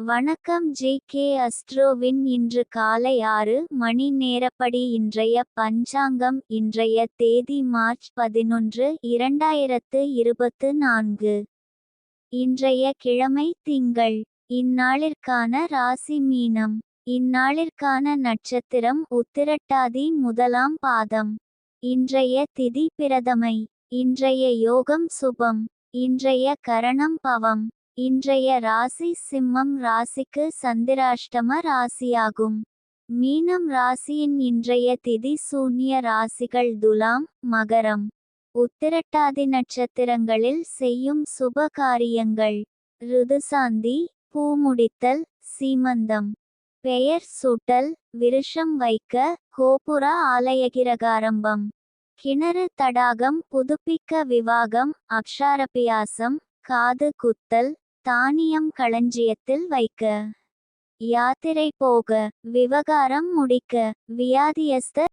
வணக்கம் ஜே.கே. அஸ்ட்ரோவின் இன்று காலை 6 மணி நேரப்படி இன்றைய பஞ்சாங்கம். இன்றைய தேதி மார்ச் 11, 2024. இன்றைய கிழமை திங்கள். இந்நாளிற்கான ராசி மீனம். இந்நாளிற்கான நட்சத்திரம் உத்திரட்டாதி முதலாம் பாதம். இன்றைய திதி பிரதமை. இன்றைய யோகம் சுபம். இன்றைய கரணம் பவம். இன்றைய ராசி சிம்மம் ராசிக்கு சந்திராஷ்டம ராசியாகும். மீனம் ராசியின் இன்றைய திதி சூன்ய ராசிகள் துலாம், மகரம். உத்திரட்டாதி நட்சத்திரங்களில் செய்யும் சுப காரியங்கள்: ருதுசாந்தி, பூமுடித்தல், சீமந்தம், பெயர் சூட்டல், விருஷம் வைக்க, கோபுர ஆலயகிரகாரம்பம், கிணறு தடாகம் புதுப்பிக்க, விவாகம், அக்ஷாரபியாசம், காது குத்தல், தானியம் களஞ்சியத்தில் வைக்க, யாத்திரை போக, விவகாரம் முடிக்க, வியாதியஸ்த